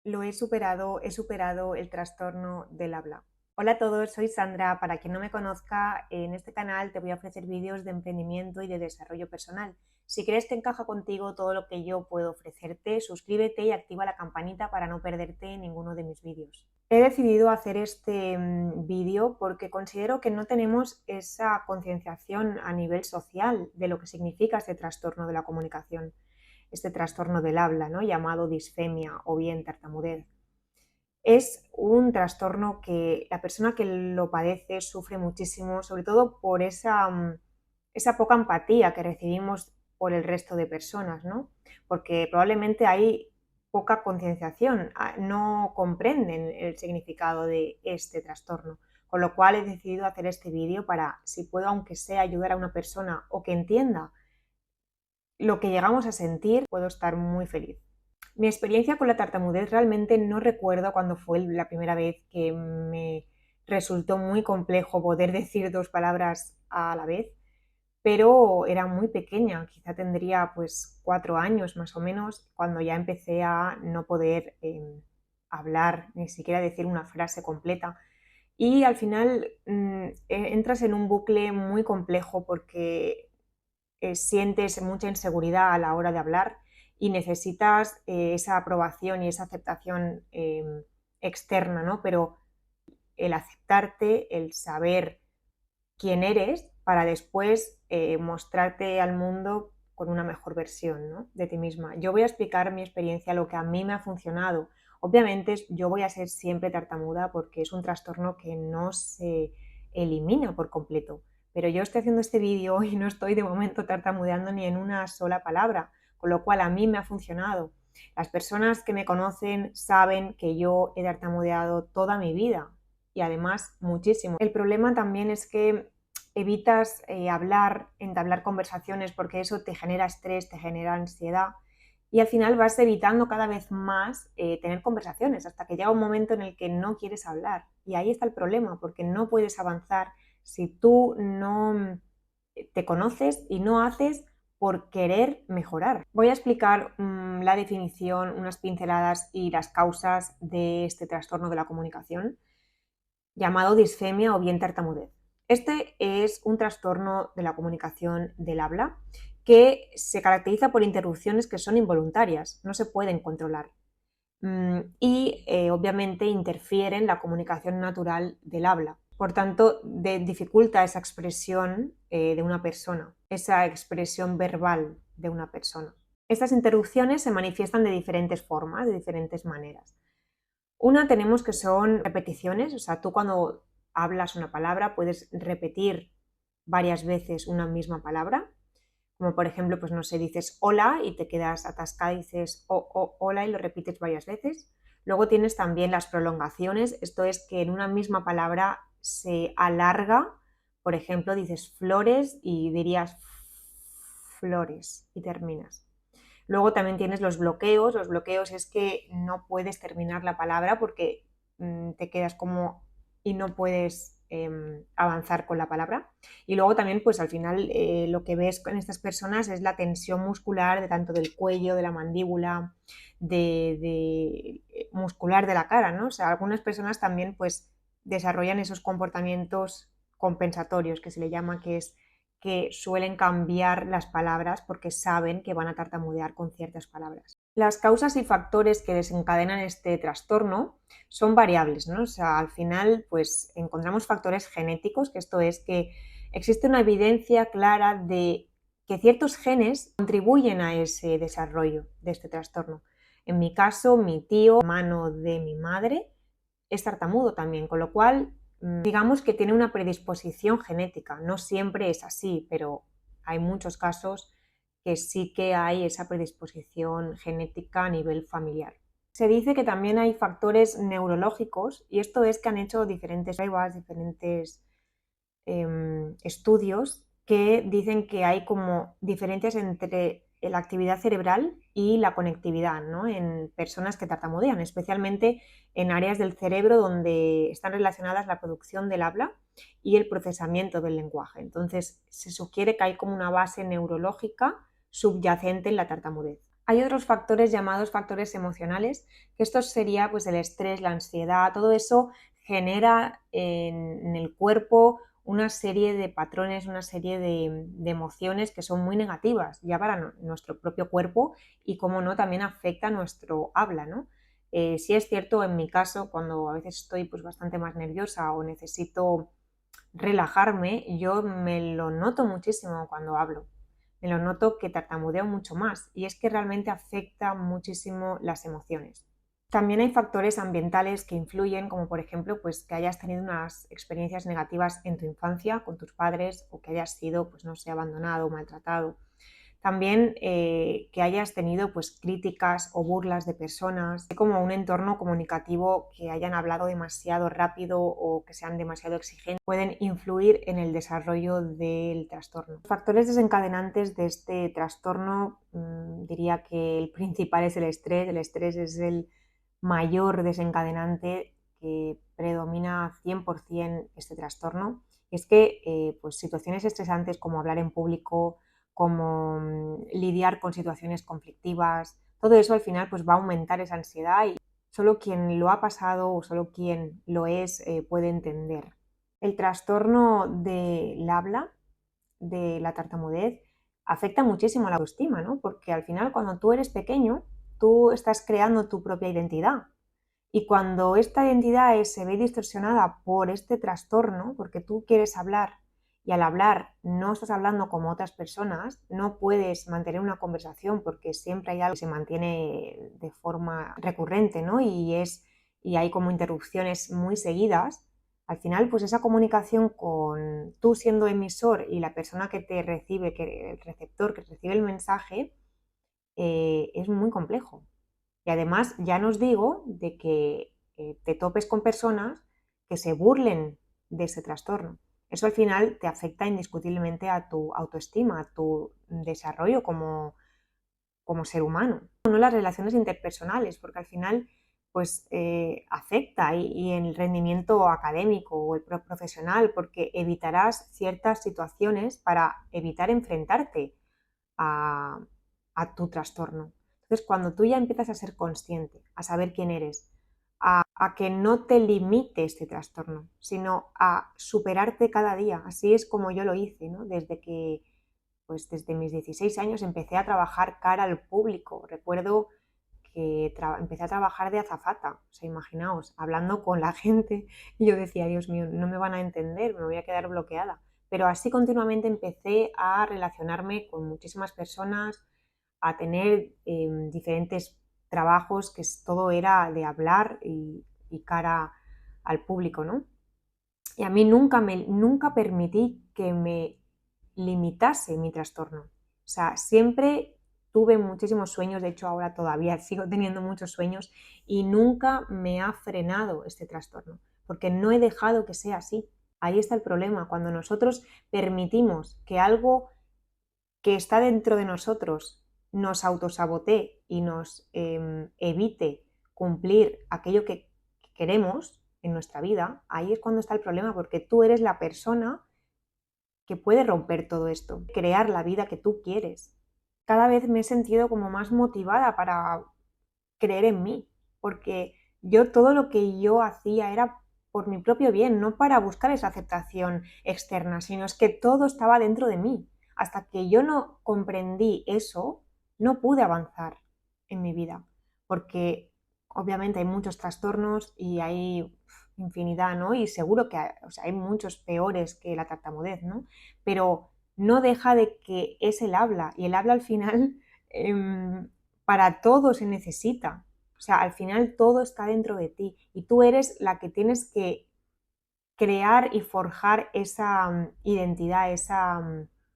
he superado el trastorno del habla. Hola a todos, soy Sandra. Para quien no me conozca, en este canal te voy a ofrecer vídeos de emprendimiento y de desarrollo personal. Si crees que encaja contigo todo lo que yo puedo ofrecerte, suscríbete y activa la campanita para no perderte ninguno de mis vídeos. He decidido hacer este vídeo porque considero que no tenemos esa concienciación a nivel social de lo que significa este trastorno de la comunicación, este trastorno del habla, ¿no?, llamado disfemia o bien tartamudez. Es un trastorno que la persona que lo padece sufre muchísimo, sobre todo por esa poca empatía que recibimos por el resto de personas, ¿no? Porque probablemente hay poca concienciación, no comprenden el significado de este trastorno. Con lo cual he decidido hacer este vídeo para, si puedo, aunque sea, ayudar a una persona o que entienda lo que llegamos a sentir, puedo estar muy feliz. Mi experiencia con la tartamudez, realmente no recuerdo cuándo fue la primera vez que me resultó muy complejo poder decir dos palabras a la vez, pero era muy pequeña, quizá tendría pues 4 años más o menos, cuando ya empecé a no poder hablar, ni siquiera decir una frase completa. Y al final entras en un bucle muy complejo porque sientes mucha inseguridad a la hora de hablar y necesitas esa aprobación y esa aceptación externa, ¿no? Pero el aceptarte, el saber quién eres para después mostrarte al mundo con una mejor versión, ¿no?, de ti misma. Yo voy a explicar mi experiencia, lo que a mí me ha funcionado. Obviamente yo voy a ser siempre tartamuda porque es un trastorno que no se elimina por completo, pero yo estoy haciendo este vídeo y no estoy de momento tartamudeando ni en una sola palabra, con lo cual a mí me ha funcionado. Las personas que me conocen saben que yo he tartamudeado toda mi vida y además muchísimo. El problema también es que evitas entablar conversaciones porque eso te genera estrés, te genera ansiedad y al final vas evitando cada vez más tener conversaciones hasta que llega un momento en el que no quieres hablar. Y ahí está el problema, porque no puedes avanzar si tú no te conoces y no haces por querer mejorar. Voy a explicar la definición, unas pinceladas y las causas de este trastorno de la comunicación llamado disfemia o bien tartamudez. Este es un trastorno de la comunicación del habla que se caracteriza por interrupciones que son involuntarias, no se pueden controlar y obviamente interfieren la comunicación natural del habla. Por tanto, dificulta esa expresión de una persona, esa expresión verbal de una persona. Estas interrupciones se manifiestan de diferentes formas, de diferentes maneras. Una tenemos que son repeticiones, o sea, tú cuando hablas una palabra puedes repetir varias veces una misma palabra, como por ejemplo, pues no sé, dices hola y te quedas atascada y dices hola y lo repites varias veces. Luego tienes también las prolongaciones, esto es que en una misma palabra se alarga, por ejemplo, dices flores y dirías flores y terminas. Luego también tienes los bloqueos es que no puedes terminar la palabra porque te quedas como y no puedes avanzar con la palabra. Y luego también pues al final lo que ves con estas personas es la tensión muscular de tanto del cuello, de la mandíbula, muscular de la cara, ¿no? O sea, algunas personas también pues desarrollan esos comportamientos compensatorios que se le llama, que es que suelen cambiar las palabras porque saben que van a tartamudear con ciertas palabras. Las causas y factores que desencadenan este trastorno son variables, ¿no? O sea, al final pues encontramos factores genéticos, que esto es que existe una evidencia clara de que ciertos genes contribuyen a ese desarrollo de este trastorno. En mi caso, mi tío, hermano de mi madre, es tartamudo también, con lo cual digamos que tiene una predisposición genética. No siempre es así, pero hay muchos casos que sí que hay esa predisposición genética a nivel familiar. Se dice que también hay factores neurológicos y esto es que han hecho diferentes pruebas, diferentes estudios que dicen que hay como diferencias entre la actividad cerebral y la conectividad, ¿no?, en personas que tartamudean, especialmente en áreas del cerebro donde están relacionadas la producción del habla y el procesamiento del lenguaje. Entonces se sugiere que hay como una base neurológica subyacente en la tartamudez. Hay otros factores llamados factores emocionales, que esto sería pues el estrés, la ansiedad, todo eso genera en el cuerpo una serie de patrones, una serie de emociones que son muy negativas ya para nuestro propio cuerpo y, como no, también afecta nuestro habla, ¿no? Sí es cierto, en mi caso, cuando a veces estoy pues bastante más nerviosa o necesito relajarme, yo me lo noto muchísimo cuando hablo. Me lo noto que tartamudeo mucho más y es que realmente afecta muchísimo las emociones. También hay factores ambientales que influyen, como por ejemplo pues que hayas tenido unas experiencias negativas en tu infancia con tus padres o que hayas sido, pues no sé, abandonado o maltratado. También que hayas tenido pues críticas o burlas de personas, como un entorno comunicativo que hayan hablado demasiado rápido o que sean demasiado exigentes, pueden influir en el desarrollo del trastorno. Factores desencadenantes de este trastorno, diría que el principal es el estrés. El estrés es el mayor desencadenante que predomina 100% este trastorno. Es que pues situaciones estresantes como hablar en público, como lidiar con situaciones conflictivas, todo eso al final pues va a aumentar esa ansiedad y solo quien lo ha pasado o solo quien lo es puede entender. El trastorno del habla, de la tartamudez, afecta muchísimo a la autoestima, ¿no? Porque al final cuando tú eres pequeño, tú estás creando tu propia identidad. Y cuando esta identidad se ve distorsionada por este trastorno, porque tú quieres hablar y al hablar no estás hablando como otras personas, no puedes mantener una conversación porque siempre hay algo que se mantiene de forma recurrente, ¿no? Y hay como interrupciones muy seguidas. Al final, pues esa comunicación con tú siendo emisor y la persona que te recibe, que el receptor que recibe el mensaje, es muy complejo. Y además ya no os digo de que te topes con personas que se burlen de ese trastorno. Eso al final te afecta indiscutiblemente a tu autoestima, a tu desarrollo como ser humano. No las relaciones interpersonales, porque al final pues afecta y en el rendimiento académico o el profesional, porque evitarás ciertas situaciones para evitar enfrentarte a, a tu trastorno. Entonces, cuando tú ya empiezas a ser consciente, a saber quién eres, a que no te limite este trastorno, sino a superarte cada día, así es como yo lo hice, ¿no? Desde mis 16 años empecé a trabajar cara al público. Recuerdo que empecé a trabajar de azafata, o sea, imaginaos, hablando con la gente y yo decía, Dios mío, no me van a entender, me voy a quedar bloqueada. Pero así continuamente empecé a relacionarme con muchísimas personas, a tener diferentes trabajos que todo era de hablar y cara al público, ¿no? Y a mí nunca permití que me limitase mi trastorno. O sea, siempre tuve muchísimos sueños, de hecho ahora todavía sigo teniendo muchos sueños y nunca me ha frenado este trastorno, porque no he dejado que sea así. Ahí está el problema, cuando nosotros permitimos que algo que está dentro de nosotros nos autosabotee y nos evite cumplir aquello que queremos en nuestra vida, ahí es cuando está el problema, porque tú eres la persona que puede romper todo esto, crear la vida que tú quieres. Cada vez me he sentido como más motivada para creer en mí, porque yo todo lo que yo hacía era por mi propio bien, no para buscar esa aceptación externa, sino es que todo estaba dentro de mí. Hasta que yo no comprendí eso, no pude avanzar en mi vida, porque obviamente hay muchos trastornos y hay infinidad, ¿no? Y seguro que hay, o sea, hay muchos peores que la tartamudez, ¿no? Pero no deja de que es el habla y el habla al final para todo se necesita. O sea, al final todo está dentro de ti y tú eres la que tienes que crear y forjar esa identidad, esa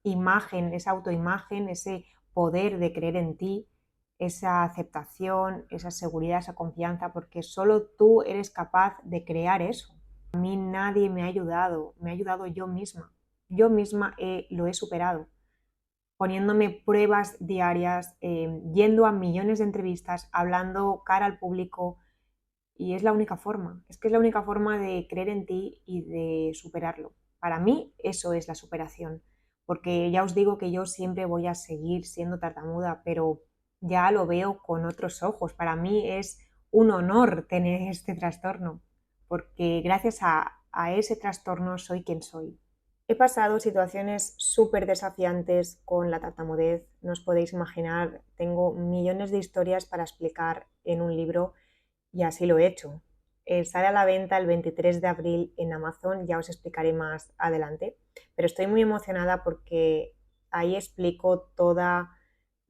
imagen, esa autoimagen, ese poder de creer en ti, esa aceptación, esa seguridad, esa confianza, porque solo tú eres capaz de crear eso. A mí nadie me ha ayudado yo misma. Yo misma lo he superado poniéndome pruebas diarias, yendo a millones de entrevistas, hablando cara al público, y es la única forma, es que es la única forma de creer en ti y de superarlo. Para mí eso es la superación, porque ya os digo que yo siempre voy a seguir siendo tartamuda, pero ya lo veo con otros ojos. Para mí es un honor tener este trastorno, porque gracias a ese trastorno soy quien soy. He pasado situaciones súper desafiantes con la tartamudez, no os podéis imaginar, tengo millones de historias para explicar en un libro y así lo he hecho. Sale a la venta el 23 de abril en Amazon, ya os explicaré más adelante, pero estoy muy emocionada porque ahí explico toda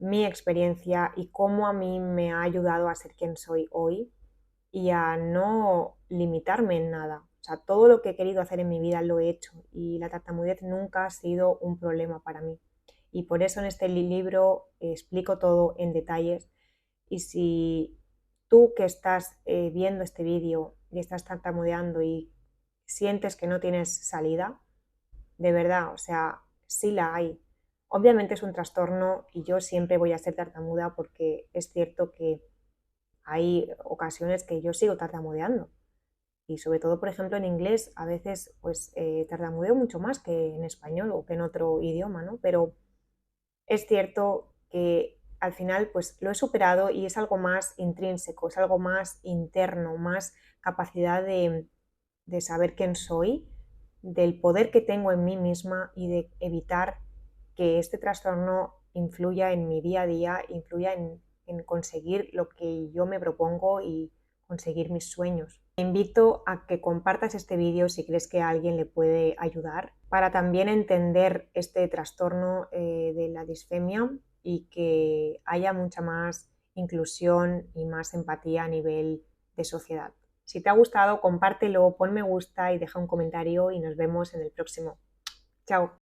mi experiencia y cómo a mí me ha ayudado a ser quien soy hoy y a no limitarme en nada. O sea, todo lo que he querido hacer en mi vida lo he hecho y la tartamudez nunca ha sido un problema para mí. Y por eso en este libro explico todo en detalles. Y si tú que estás viendo este vídeo y estás tartamudeando y sientes que no tienes salida, de verdad, o sea, sí la hay. Obviamente es un trastorno y yo siempre voy a ser tartamuda porque es cierto que hay ocasiones que yo sigo tartamudeando y sobre todo, por ejemplo, en inglés a veces pues tartamudeo mucho más que en español o que en otro idioma, ¿no? Pero es cierto que al final pues lo he superado y es algo más intrínseco, es algo más interno, más capacidad de saber quién soy, del poder que tengo en mí misma y de evitar que este trastorno influya en mi día a día, influya en conseguir lo que yo me propongo y conseguir mis sueños. Te invito a que compartas este vídeo si crees que a alguien le puede ayudar para también entender este trastorno de la disfemia y que haya mucha más inclusión y más empatía a nivel de sociedad. Si te ha gustado, compártelo, pon me gusta y deja un comentario y nos vemos en el próximo. Chao.